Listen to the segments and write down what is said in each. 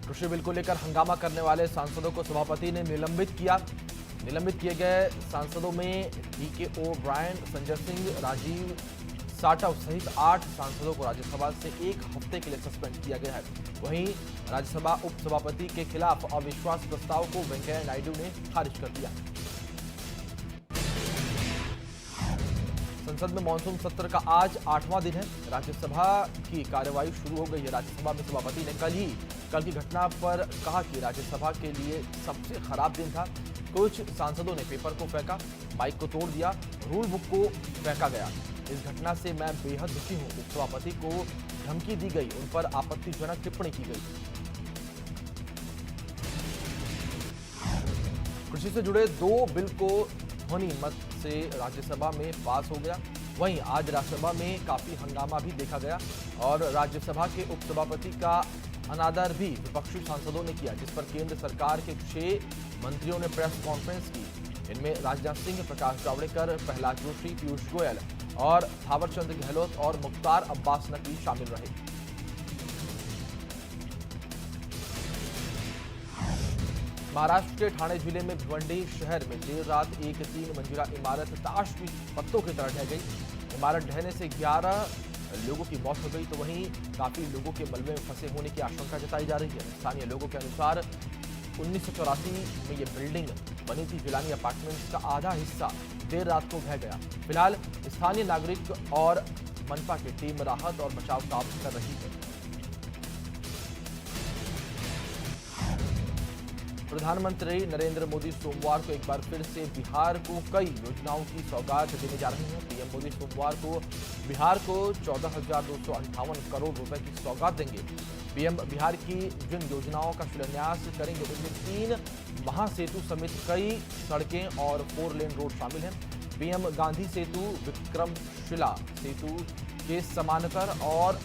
कृषि बिल को लेकर हंगामा करने वाले सांसदों को सभापति ने निलंबित किया। निलंबित किए गए सांसदों में डीके ओब्रायन, संजय सिंह, राजीव साटव सहित 8 सांसदों को राज्यसभा से 1 हफ्ते के लिए सस्पेंड किया गया है। वहीं राज्यसभा उपसभापति के खिलाफ अविश्वास प्रस्ताव को वेंकैया नायडू ने खारिज कर दिया। संसद में मानसून सत्र का आज 8वां दिन है। राज्यसभा की कार्यवाही शुरू हो गई है। राज्यसभा में सभापति ने कल की घटना पर कहा कि राज्यसभा के लिए सबसे खराब दिन था। कुछ सांसदों ने पेपर को फेंका, माइक को तोड़ दिया, रूल बुक को फेंका गया। इस घटना से मैं बेहद दुखी हूं। उपसभापति को धमकी दी गई, उन पर आपत्तिजनक टिप्पणी की गई। कृषि से जुड़े 2 बिल को ध्वनि मत से राज्यसभा में पास हो गया। वहीं आज राज्यसभा में काफी हंगामा भी देखा गया और राज्यसभा के उपसभापति का अनादर भी विपक्षी सांसदों ने किया, जिस पर केंद्र सरकार के 6 मंत्रियों ने प्रेस कॉन्फ्रेंस की। इनमें राजनाथ सिंह, प्रकाश जावड़ेकर, प्रहलाद जोशी, पीयूष गोयल और थावरचंद गहलोत और मुख्तार अब्बास नकवी शामिल रहे। महाराष्ट्र के ठाणे जिले में भिवंडी शहर में देर रात एक 3 मंजिला इमारत ताश की पत्तों की तरह ढह गई। इमारत ढहने से 11 लोगों की मौत हो गई, तो वहीं काफी लोगों के मलबे में फंसे होने की आशंका जताई जा रही है। स्थानीय लोगों के अनुसार 1984 में ये बिल्डिंग बनी थी। जिलानी अपार्टमेंट्स का आधा हिस्सा देर रात को ढह गया। फिलहाल स्थानीय नागरिक और मनपा की टीम राहत और बचाव कार्य कर रही है। प्रधानमंत्री नरेंद्र मोदी सोमवार को एक बार फिर से बिहार को कई योजनाओं की सौगात देने जा रहे हैं। पीएम मोदी सोमवार को बिहार को 14,258 करोड़ रुपए की सौगात देंगे। पीएम बिहार की जिन योजनाओं का शिलान्यास करेंगे उनमें 3 महासेतु समेत कई सड़कें और 4 लेन रोड शामिल हैं। पीएम गांधी सेतु, विक्रमशिला सेतु के समानांतर और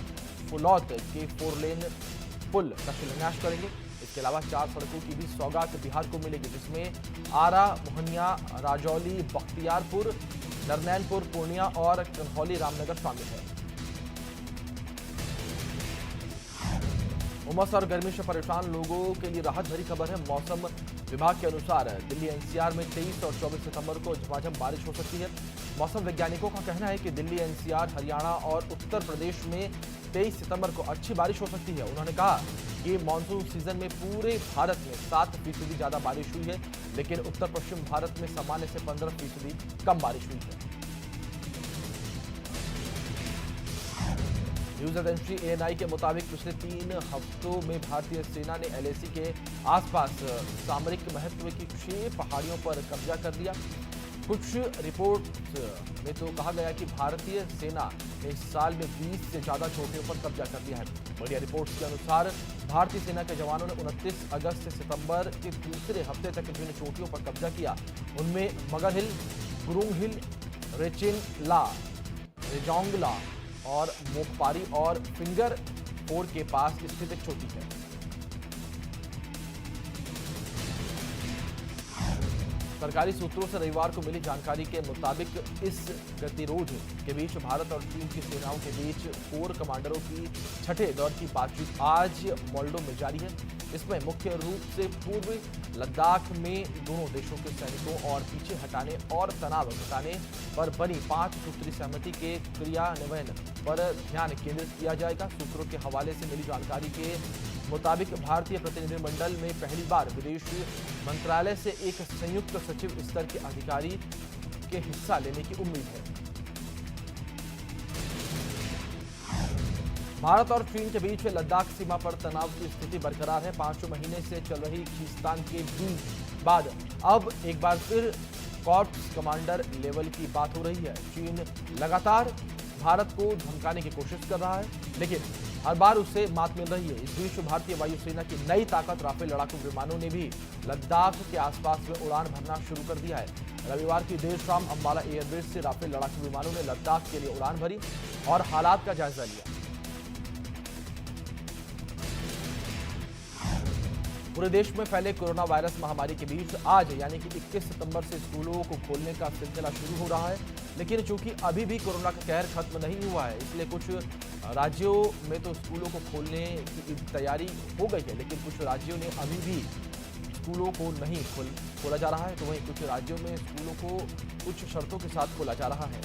फुलौत के 4 लेन पुल का शिलान्यास करेंगे। इसके अलावा 4 सड़कों की भी सौगात बिहार को मिलेगी, जिसमें आरा, मोहनिया, राजौली, बख्तियारपुर, नरनैनपुर, पूर्णिया और कन्हौली रामनगर शामिल है। उमस और गर्मी से परेशान लोगों के लिए राहत भरी खबर है। मौसम विभाग के अनुसार दिल्ली एनसीआर में 23 और 24 सितंबर को झमाझम बारिश हो सकती है। मौसम वैज्ञानिकों का कहना है कि दिल्ली एनसीआर, हरियाणा और उत्तर प्रदेश में 23 सितंबर को अच्छी बारिश हो सकती है। उन्होंने कहा कि मानसून सीजन में पूरे भारत में 7% ज्यादा बारिश हुई है, लेकिन उत्तर पश्चिम भारत में सामान्य से 15% कम बारिश हुई है। न्यूज एजेंसी एएनआई के मुताबिक पिछले 3 हफ्तों में भारतीय सेना ने एलएसी के आसपास सामरिक महत्व की 6 पहाड़ियों पर कब्जा कर लिया। कुछ रिपोर्ट में तो कहा गया कि भारतीय सेना ने इस साल में 20 से ज्यादा चोटियों पर कब्जा कर लिया है। मीडिया रिपोर्ट्स के अनुसार भारतीय सेना के जवानों ने 29 अगस्त से सितंबर के दूसरे हफ्ते तक जिन चोटियों पर कब्जा किया उनमें मगर हिल, गुरुंग हिल, रेचिनला, रेजोंगला और मोकपारी और फिंगर 4 के पास स्थित एक चोटी है। सरकारी सूत्रों से रविवार को मिली जानकारी के मुताबिक इस गतिरोध के बीच भारत और चीन की सेनाओं के बीच कोर कमांडरों की 6ठे दौर की बातचीत आज मोल्डो में जारी है। इसमें मुख्य रूप से पूर्वी लद्दाख में दोनों देशों के सैनिकों और पीछे हटाने और तनाव घटाने पर बनी 5 सूत्री सहमति के क्रियान्वयन पर ध्यान केंद्रित किया जाएगा। सूत्रों के हवाले से मिली जानकारी के मुताबिक भारतीय प्रतिनिधिमंडल में पहली बार विदेश मंत्रालय से एक संयुक्त सचिव स्तर के अधिकारी के हिस्सा लेने की उम्मीद है। भारत और चीन के बीच लद्दाख सीमा पर तनाव की स्थिति बरकरार है। 5 महीने से चल रही खींचतान के बीच बाद अब एक बार फिर कॉर्प्स कमांडर लेवल की बात हो रही है। चीन लगातार भारत को धमकाने की कोशिश कर रहा है, लेकिन हर बार उससे मात मिल रही है। इस बीच भारतीय वायुसेना की नई ताकत राफेल लड़ाकू विमानों ने भी लद्दाख के आसपास में उड़ान भरना शुरू कर दिया है। रविवार की देर शाम अंबाला एयरबेस से राफेल लड़ाकू विमानों ने लद्दाख के लिए उड़ान भरी और हालात का जायजा लिया। पूरे देश में फैले कोरोना वायरस महामारी के बीच आज यानी कि 21 सितंबर से स्कूलों को खोलने का सिलसिला शुरू हो रहा है, लेकिन चूंकि अभी भी कोरोना का कहर खत्म नहीं हुआ है, इसलिए कुछ राज्यों में तो स्कूलों को खोलने की तैयारी हो गई है, लेकिन कुछ राज्यों ने अभी भी स्कूलों को नहीं खोला जा रहा है, तो वहीं कुछ राज्यों में स्कूलों को कुछ शर्तों के साथ खोला जा रहा है।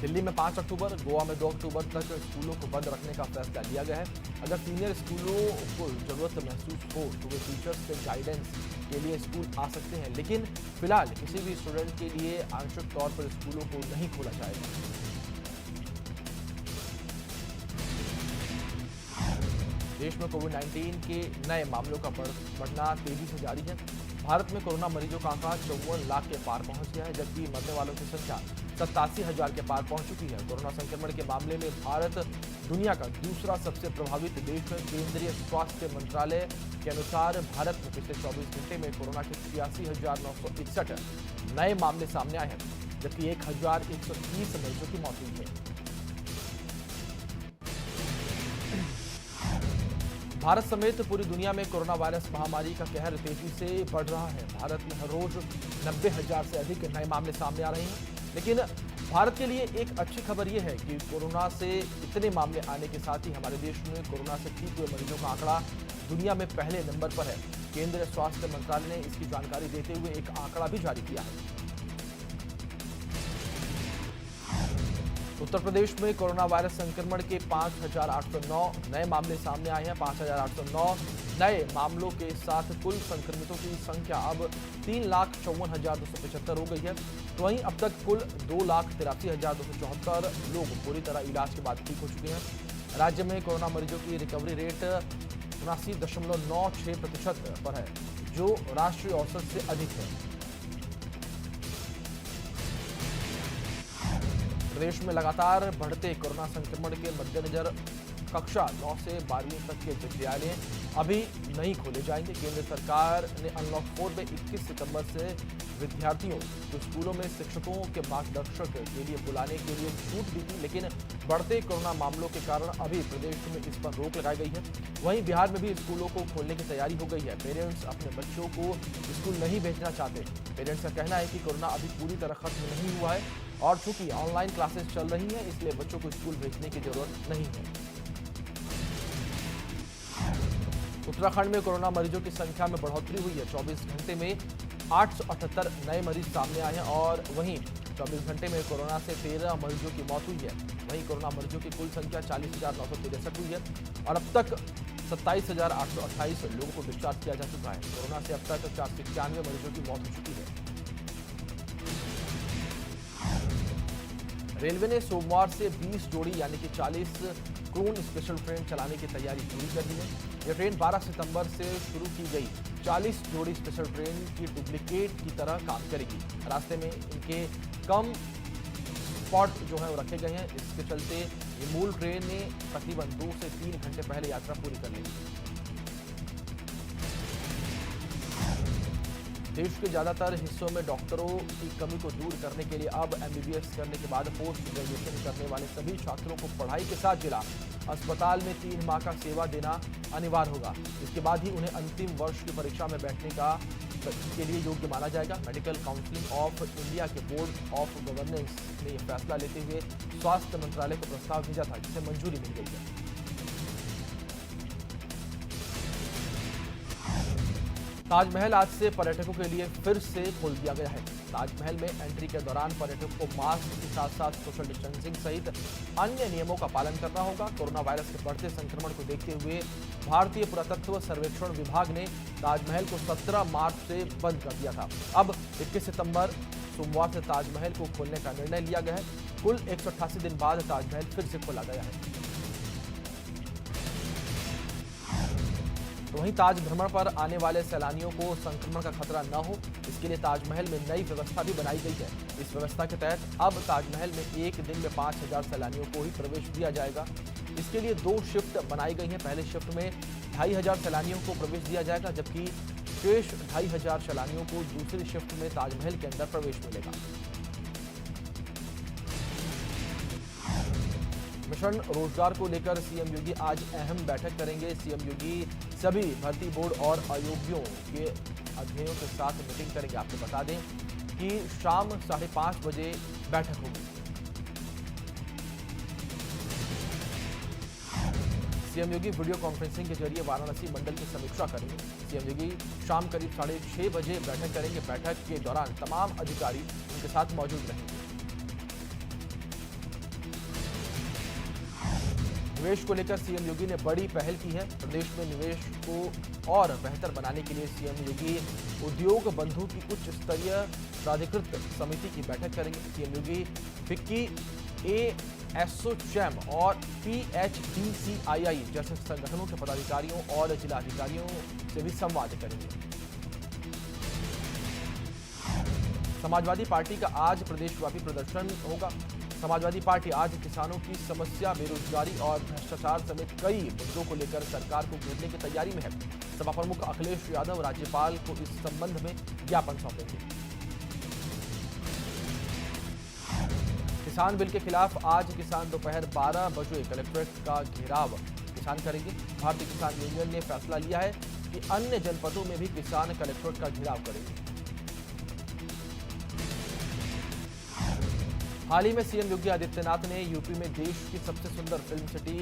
दिल्ली में 5 अक्टूबर, गोवा में 2 अक्टूबर तक स्कूलों को बंद रखने का फैसला लिया गया है। अगर सीनियर स्कूलों को जरूरत महसूस हो तो वे टीचर्स के गाइडेंस के लिए स्कूल आ सकते हैं, लेकिन फिलहाल किसी भी स्टूडेंट के लिए आंशिक तौर पर स्कूलों को नहीं खोला जाएगा। देश में कोविड-19 के नए मामलों का बढ़ना तेजी से जारी है। भारत में कोरोना मरीजों का आंकड़ा 54 लाख के पार पहुंच गया है, जबकि मरने वालों की संख्या 87,000 के पार पहुंच चुकी है। कोरोना संक्रमण के मामले में भारत दुनिया का दूसरा सबसे प्रभावित देश है। केंद्रीय स्वास्थ्य मंत्रालय के अनुसार भारत में पिछले 24 घंटे में कोरोना के 86,961 नए मामले सामने आए हैं, जबकि 1,130 मरीजों की मौत हुई है। भारत समेत पूरी दुनिया में कोरोना वायरस महामारी का कहर तेजी से बढ़ रहा है। भारत में हर रोज 90,000 से अधिक नए मामले सामने आ रहे हैं, लेकिन भारत के लिए एक अच्छी खबर यह है कि कोरोना से इतने मामले आने के साथ ही हमारे देश में कोरोना से ठीक हुए मरीजों का आंकड़ा दुनिया में पहले नंबर पर है। केंद्रीय स्वास्थ्य मंत्रालय ने इसकी जानकारी देते हुए एक आंकड़ा भी जारी किया है। उत्तर प्रदेश में कोरोना वायरस संक्रमण के 5,809 नए मामले सामने आए हैं। 5,809 नए मामलों के साथ कुल संक्रमितों की संख्या अब 3,54,275 हो गई है। तो वहीं अब तक कुल 2,83,274 लोग पूरी तरह इलाज के बाद ठीक हो चुके हैं। राज्य में कोरोना मरीजों की रिकवरी रेट 79.96% पर है, जो राष्ट्रीय औसत से अधिक है। प्रदेश में लगातार बढ़ते कोरोना संक्रमण के मद्देनजर कक्षा 9 से 12वीं तक के विद्यालय अभी नहीं खोले जाएंगे। केंद्र सरकार ने अनलॉक 4 में 21 सितंबर से विद्यार्थियों को स्कूलों में शिक्षकों के मार्गदर्शक के लिए बुलाने के लिए छूट दी थी, लेकिन बढ़ते कोरोना मामलों के कारण अभी प्रदेश में इस पर रोक लगाई गई है। वहीं बिहार में भी स्कूलों को खोलने की तैयारी हो गई है। पेरेंट्स अपने बच्चों को स्कूल नहीं भेजना चाहते। पेरेंट्स का कहना है कि कोरोना अभी पूरी तरह खत्म नहीं हुआ है और चूंकि ऑनलाइन क्लासेस चल रही हैं, इसलिए बच्चों को स्कूल भेजने की जरूरत नहीं है। उत्तराखंड में कोरोना मरीजों की संख्या में बढ़ोतरी हुई है। 24 घंटे में 878 नए मरीज सामने आए हैं और वहीं 24 घंटे में कोरोना से 13 मरीजों की मौत हुई है। वहीं कोरोना मरीजों की कुल संख्या 40,963 हुई है और अब तक 27,828 लोगों को डिस्चार्ज किया जा चुका है। कोरोना से अब तक 491 मरीजों की मौत हो चुकी है। रेलवे ने सोमवार से 20 जोड़ी यानी कि 40 क्रून स्पेशल ट्रेन चलाने की तैयारी पूरी कर दी है। यह ट्रेन 12 सितंबर से शुरू की गई 40 जोड़ी स्पेशल ट्रेन की डुप्लीकेट की तरह काम करेगी। रास्ते में इनके कम स्पॉट जो है वो रखे गए हैं। इसके चलते ये मूल ट्रेन ने तकरीबन 2 से 3 घंटे पहले यात्रा पूरी कर ली। देश के ज्यादातर हिस्सों में डॉक्टरों की कमी को दूर करने के लिए अब MBBS करने के बाद पोस्ट ग्रेजुएशन करने वाले सभी छात्रों को पढ़ाई के साथ जिला अस्पताल में 3 माह का सेवा देना अनिवार्य होगा। इसके बाद ही उन्हें अंतिम वर्ष की परीक्षा में बैठने के लिए योग्य माना जाएगा। मेडिकल काउंसिल ऑफ इंडिया के बोर्ड ऑफ गवर्नेंस ने यह फैसला लेते हुए स्वास्थ्य मंत्रालय को प्रस्ताव भेजा था, जिसे मंजूरी मिल गई है। ताजमहल आज से पर्यटकों के लिए फिर से खोल दिया गया है। ताजमहल में एंट्री के दौरान पर्यटकों को मास्क के साथ साथ सोशल डिस्टेंसिंग सहित अन्य नियमों का पालन करना होगा। कोरोना वायरस के बढ़ते संक्रमण को देखते हुए भारतीय पुरातत्व सर्वेक्षण विभाग ने ताजमहल को 17 मार्च से बंद कर दिया था। अब 21 सितंबर सोमवार से ताजमहल को खोलने का निर्णय लिया गया है। कुल 188 दिन बाद ताजमहल फिर से खोला गया है। तो वहीं ताज भ्रमण पर आने वाले सैलानियों को संक्रमण का खतरा न हो, इसके लिए ताजमहल में नई व्यवस्था भी बनाई गई है। इस व्यवस्था के तहत अब ताजमहल में एक दिन में 5,000 सैलानियों को ही प्रवेश दिया जाएगा। इसके लिए 2 शिफ्ट बनाई गई हैं। पहले शिफ्ट में 2,500 सैलानियों को प्रवेश दिया जाएगा, जबकि शेष 2,500 सैलानियों को दूसरी शिफ्ट में ताजमहल के अंदर प्रवेश मिलेगा। मिशन रोजगार को लेकर सीएम योगी आज अहम बैठक करेंगे। सीएम योगी सभी भर्ती बोर्ड और आयोगियों के अध्यक्षों के साथ मीटिंग करेंगे। आपको बता दें कि शाम 5:30 बजे बैठक होगी। सीएम योगी वीडियो कॉन्फ्रेंसिंग के जरिए वाराणसी मंडल की समीक्षा करेंगे। सीएम योगी शाम करीब 6:30 बजे बैठक करेंगे। बैठक के दौरान तमाम अधिकारी उनके साथ मौजूद रहेंगे। निवेश को लेकर सीएम योगी ने बड़ी पहल की है। प्रदेश में निवेश को और बेहतर बनाने के लिए सीएम योगी उद्योग बंधु की उच्च स्तरीय प्राधिकृत समिति की बैठक करेंगे। सीएम योगी फिक्की, एसोचैम और PHDCII जैसे संगठनों के पदाधिकारियों और जिलाधिकारियों से भी संवाद करेंगे। समाजवादी पार्टी का आज प्रदेशव्यापी प्रदर्शन होगा। समाजवादी पार्टी आज किसानों की समस्या, बेरोजगारी और भ्रष्टाचार समेत कई मुद्दों को लेकर सरकार को घेरने की तैयारी में है। सपा प्रमुख अखिलेश यादव राज्यपाल को इस संबंध में ज्ञापन सौंपेंगे। किसान बिल के खिलाफ आज किसान दोपहर 12 बजे कलेक्ट्रेट का घेराव किसान करेंगे। भारतीय किसान यूनियन ने फैसला लिया है कि अन्य जनपदों में भी किसान कलेक्ट्रेट का घेराव करेंगे। हाल ही में सीएम योगी आदित्यनाथ ने यूपी में देश की सबसे सुंदर फिल्म सिटी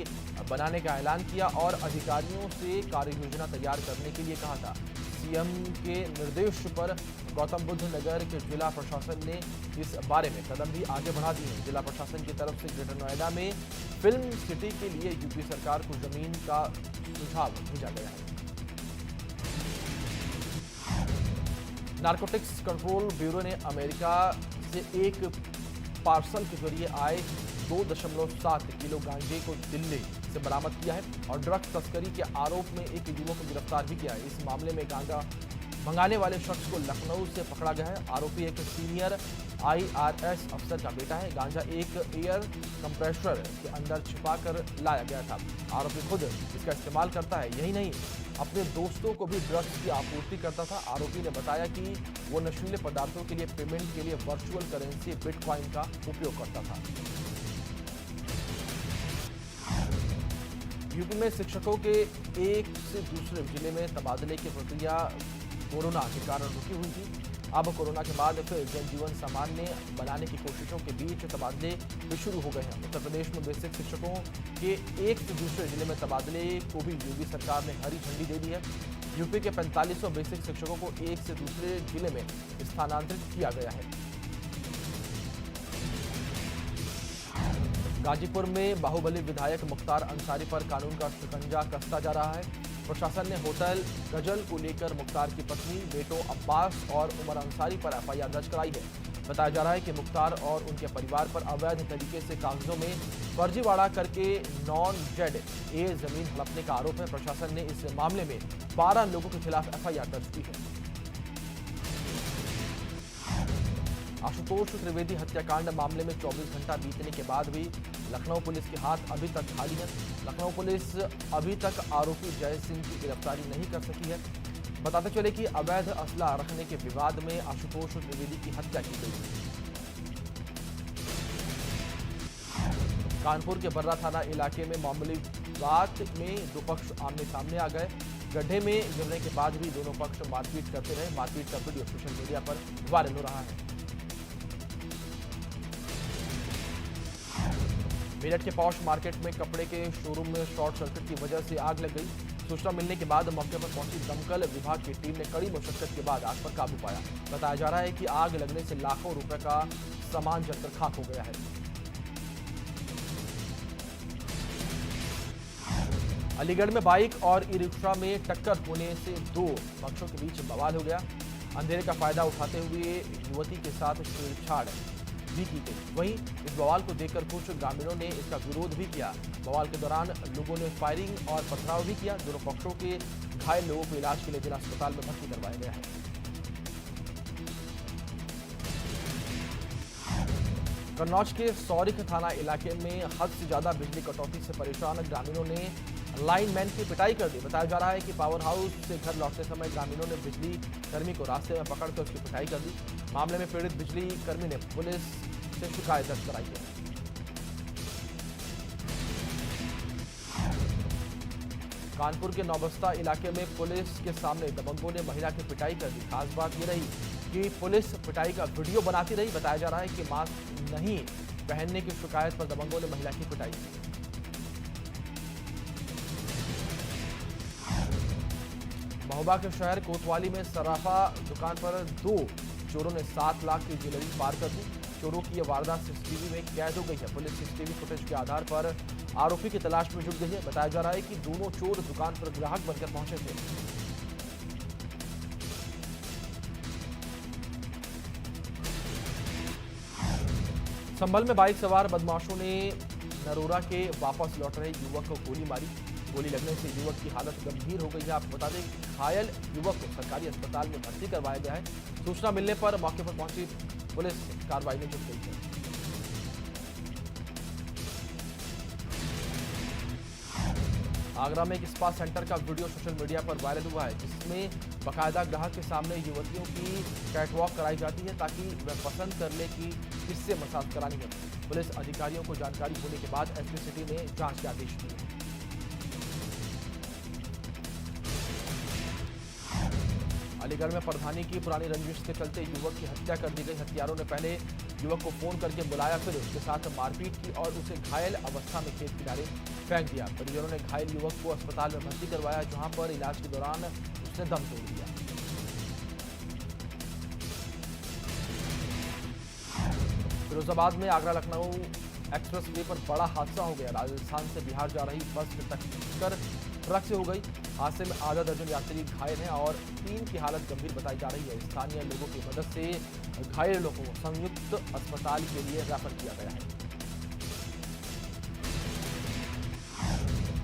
बनाने का ऐलान किया और अधिकारियों से कार्य योजना तैयार करने के लिए कहा था। सीएम के निर्देश पर गौतम बुद्ध नगर के जिला प्रशासन ने इस बारे में कदम भी आगे बढ़ा दिए हैं। जिला प्रशासन की तरफ से ग्रेटर नोएडा में फिल्म सिटी के लिए यूपी सरकार को जमीन का सुझाव भेजा गया है। नारकोटिक्स कंट्रोल ब्यूरो ने अमेरिका से एक पार्सल के जरिए आए 2.7 किलो गांजे को दिल्ली से बरामद किया है और ड्रग्स तस्करी के आरोप में एक युवक को गिरफ्तार भी किया है। इस मामले में गांजा मंगाने वाले शख्स को लखनऊ से पकड़ा गया है। आरोपी एक सीनियर IRS अफसर का बेटा है। गांजा एक एयर कंप्रेसर के अंदर छिपा कर लाया गया था। आरोपी खुद इसका इस्तेमाल करता है। यही नहीं, अपने दोस्तों को भी ड्रग्स की आपूर्ति करता था। आरोपी ने बताया कि वो नशीले पदार्थों के लिए पेमेंट के लिए वर्चुअल करेंसी बिटकॉइन का उपयोग करता था। यूपी में शिक्षकों के एक से दूसरे जिले में तबादले की प्रक्रिया कोरोना के कारण रुकी हुई थी। अब कोरोना के बाद फिर जनजीवन सामान्य बनाने की कोशिशों के बीच तबादले भी शुरू हो गए हैं। उत्तर प्रदेश में बेसिक शिक्षकों के एक से दूसरे जिले में तबादले को भी योगी सरकार ने हरी झंडी दे दी है। यूपी के 4500 बेसिक शिक्षकों को एक से दूसरे जिले में स्थानांतरित किया गया है। गाजीपुर में बाहुबली विधायक मुख्तार अंसारी पर कानून का शिकंजा कसता जा रहा है। प्रशासन ने होटल गजल को लेकर मुख्तार की पत्नी, बेटों अब्बास और उमर अंसारी पर FIR दर्ज कराई है। बताया जा रहा है कि मुख्तार और उनके परिवार पर अवैध तरीके से कागजों में फर्जीवाड़ा करके non-ZA जमीन हड़पने का आरोप है। प्रशासन ने इस मामले में 12 लोगों के खिलाफ FIR दर्ज की है। आशुतोष त्रिवेदी हत्याकांड मामले में 24 घंटा बीतने के बाद भी लखनऊ पुलिस के हाथ अभी तक खाली है। लखनऊ पुलिस अभी तक आरोपी जय सिंह की गिरफ्तारी नहीं कर सकी है। बताते चले कि अवैध असला रखने के विवाद में आशुतोष त्रिवेदी की हत्या की गई। कानपुर के बर्रा थाना इलाके में मामूली बात में दो पक्ष आमने सामने आ गए। गड्ढे में गिरने के बाद भी दोनों पक्ष मारपीट करते रहे। मारपीट का वीडियो सोशल मीडिया पर वायरल हो रहा है। मेरठ के पॉश मार्केट में कपड़े के शोरूम में शॉर्ट सर्किट की वजह से आग लग गई। सूचना मिलने के बाद मौके पर पहुंची दमकल विभाग की टीम ने कड़ी मशक्कत के बाद आग पर काबू पाया। बताया जा रहा है कि आग लगने से लाखों रुपए का सामान जलकर खाक हो गया है। अलीगढ़ में बाइक और ई-रिक्शा में टक्कर होने से दो पक्षों के बीच बवाल हो गया। अंधेरे का फायदा उठाते हुए युवती के साथ छेड़छाड़ भी की गई। वहीं इस बवाल को देखकर कुछ ग्रामीणों ने इसका विरोध भी किया। बवाल के दौरान लोगों ने फायरिंग और पथराव भी किया। दोनों पक्षों के घायल लोगों को इलाज के लिए जिला अस्पताल में भर्ती करवाया गया है। कन्नौज के सौरिख थाना इलाके में हद से ज्यादा बिजली कटौती से परेशान ग्रामीणों ने लाइनमैन की पिटाई कर दी। बताया जा रहा है कि पावर हाउस से घर लौटते समय ग्रामीणों ने बिजली कर्मी को रास्ते में पकड़कर उसकी पिटाई कर दी। मामले में पीड़ित बिजली कर्मी ने पुलिस से शिकायत दर्ज कराई है। कानपुर के नौबस्ता इलाके में पुलिस के सामने दबंगों ने महिला की पिटाई कर दी। खास बात यह रही कि पुलिस पिटाई का वीडियो बनाती रही। बताया जा रहा है कि मास्क नहीं पहनने की शिकायत पर दबंगों ने महिला की पिटाई की। महोबा के शहर कोतवाली में सराफा दुकान पर 2 चोरों ने 7 लाख की ज्वेलरी पार कर दी। चोरों की यह वारदात सीसीटीवी में कैद हो गई है। पुलिस सीसीटीवी फुटेज के आधार पर आरोपी की तलाश में जुट गई है। बताया जा रहा है कि दोनों चोर दुकान पर ग्राहक बनकर पहुंचे थे। संभल में बाइक सवार बदमाशों ने नरोरा के वापस लौट रहे युवक को गोली मारी। गोली लगने से युवक की हालत गंभीर हो गई है। आपको बता दें कि घायल युवक को सरकारी अस्पताल में भर्ती करवाया गया है। सूचना मिलने पर मौके पर पहुंची पुलिस कार्रवाई में जुट गई है। आगरा में एक स्पा सेंटर का वीडियो सोशल मीडिया पर वायरल हुआ है, जिसमें बाकायदा ग्राहक के सामने युवतियों की कैटवॉक कराई जाती है ताकि वह पसंद कर ले कि किससे मसाज करानी है। पुलिस अधिकारियों को जानकारी होने के बाद एसपी सिटी ने जांच के आदेश दिए। अलीगढ़ में प्रधानी की पुरानी रंजिश के चलते युवक की हत्या कर दी गई। हत्यारों ने पहले युवक को फोन करके बुलाया, फिर उसके साथ मारपीट की और उसे घायल अवस्था में खेत किनारे फेंक दिया। परिजनों ने घायल युवक को अस्पताल में भर्ती करवाया, जहां पर इलाज के दौरान उसने दम तोड़ दिया। फिरोजाबाद में आगरा लखनऊ एक्सप्रेसवे पर बड़ा हादसा हो गया। राजस्थान से बिहार जा रही बस की टक्कर ट्रक से हो गई। हादसे में आधा दर्जन यात्री घायल हैं और 3 की हालत गंभीर बताई जा रही है। स्थानीय लोगों की मदद से घायल लोगों को संयुक्त अस्पताल के लिए रेफर किया गया है।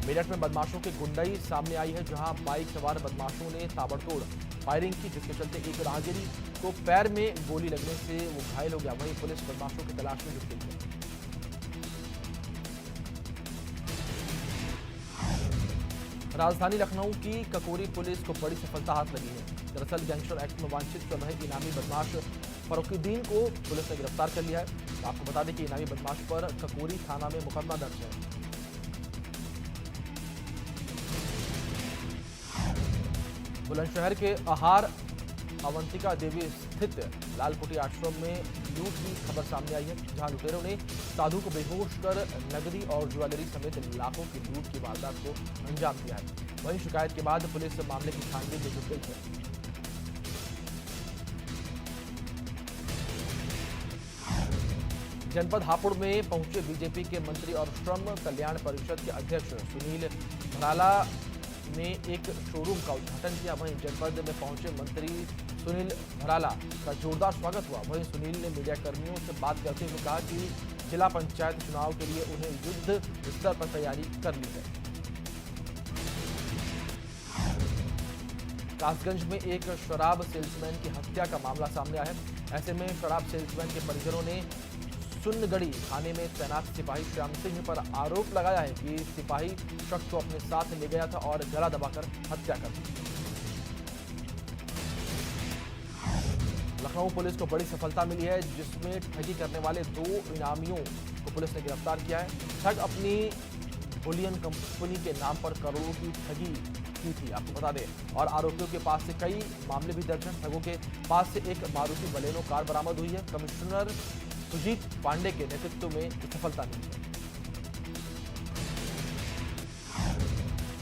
मेरठ में बदमाशों की गुंडाई सामने आई है, जहां बाइक सवार बदमाशों ने ताबड़तोड़ फायरिंग की, जिसके चलते एक राहगीरी को पैर में गोली लगने से वो घायल हो गया। वहीं पुलिस बदमाशों की तलाश में जुट गई है। राजधानी लखनऊ की ककोरी पुलिस को बड़ी सफलता हाथ लगी है। दरअसल गैंगस्टर एक्ट में वांछित चल रहे इनामी बदमाश फरुखुद्दीन को पुलिस ने गिरफ्तार कर लिया है। आपको बता दें कि इनामी बदमाश पर ककोरी थाना में मुकदमा दर्ज है। बुलंदशहर के आहार अवंतिका देवी स्थित लालकुटी आश्रम में लूट की खबर सामने आई है, जहां लुटेरों ने साधु को बेहोश कर नकदी और ज्वेलरी समेत लाखों की लूट की वारदात को अंजाम दिया है। वहीं शिकायत के बाद पुलिस मामले की छानबीन में जुट गई है। जनपद हापुड़ में पहुंचे बीजेपी के मंत्री और श्रम कल्याण परिषद के अध्यक्ष सुनील भराला ने एक शोरूम का उद्घाटन किया। वहीं जनपद में पहुंचे मंत्री सुनील भराला का जोरदार स्वागत हुआ। वहीं सुनील ने मीडिया कर्मियों से बात करते हुए कहा कि जिला पंचायत चुनाव के लिए उन्हें युद्ध स्तर पर तैयारी कर ली है। कासगंज में एक शराब सेल्समैन की हत्या का मामला सामने आया है। ऐसे में शराब सेल्समैन के परिजनों ने सुनगढ़ी थाने में तैनात सिपाही श्याम सिंह पर आरोप लगाया है कि सिपाही शख्स को अपने साथ ले गया था और गला दबाकर हत्या कर दी। लखनऊ पुलिस को बड़ी सफलता मिली है, जिसमें ठगी करने वाले 2 इनामियों को पुलिस ने गिरफ्तार किया है। ठग अपनी बुलियन कंपनी के नाम पर करोड़ों की ठगी की थी, आपको बता दें। और आरोपियों के पास से कई मामले भी दर्ज हैं। ठगों के पास से एक मारुति बलेनो कार बरामद हुई है। कमिश्नर सुजीत पांडे के नेतृत्व में सफलता मिली है।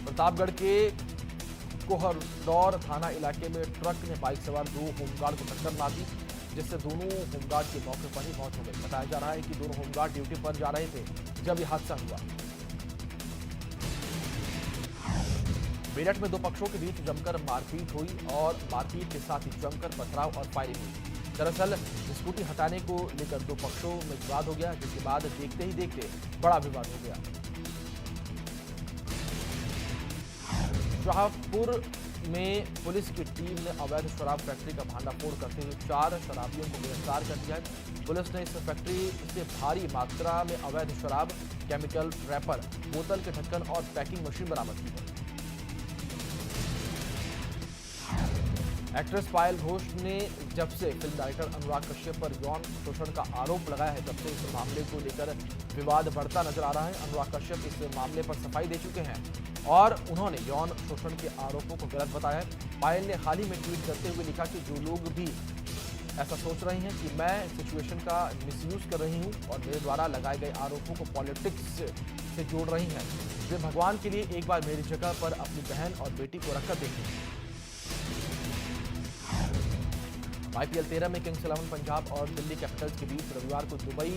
प्रतापगढ़ के कोहरदौर थाना इलाके में ट्रक ने बाइक सवार 2 होमगार्ड को टक्कर मार दी, जिससे दोनों होमगार्ड की मौके पर ही मौत हो गई। बताया जा रहा है कि दोनों होमगार्ड ड्यूटी पर जा रहे थे जब यह हादसा हुआ। मेरठ में 2 पक्षों के बीच जमकर मारपीट हुई और मारपीट के साथ ही जमकर पथराव और फायरिंग हुई। दरअसल स्कूटी हटाने को लेकर 2 पक्षों में विवाद हो गया, जिसके बाद देखते ही देखते बड़ा विवाद हो गया। शाहपुर में पुलिस की टीम ने अवैध शराब फैक्ट्री का भांडाफोड़ करते हुए 4 शराबियों को गिरफ्तार कर लिया है। पुलिस ने इस फैक्ट्री से भारी मात्रा में अवैध शराब, केमिकल रैपर, बोतल के ढक्कन और पैकिंग मशीन बरामद की है। एक्ट्रेस पायल घोष ने जब से फिल्म डायरेक्टर अनुराग कश्यप पर यौन शोषण का आरोप लगाया है, तब से इस मामले को लेकर विवाद बढ़ता नजर आ रहा है। अनुराग कश्यप इस मामले पर सफाई दे चुके हैं और उन्होंने यौन शोषण के आरोपों को गलत बताया है। पायल ने हाल ही में ट्वीट करते हुए लिखा कि जो लोग भी ऐसा सोच रहे हैं कि मैं सिचुएशन का मिसयूज कर रही हूं और मेरे द्वारा लगाए गए आरोपों को पॉलिटिक्स से जोड़ रही हैं, वे भगवान के लिए एक बार मेरी जगह पर अपनी बहन और बेटी को रखकर देखें। IPL 13 में किंग्स 11 पंजाब और दिल्ली कैपिटल्स के बीच रविवार को दुबई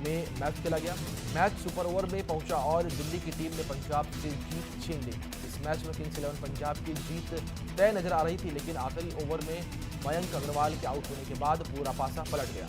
में मैच खेला गया। मैच सुपर ओवर में पहुंचा और दिल्ली की टीम ने पंजाब से जीत छीन ली। इस मैच में किंग्स 11 पंजाब की जीत तय नजर आ रही थी, लेकिन आखिरी ओवर में मयंक अग्रवाल के आउट होने के बाद पूरा पासा पलट गया।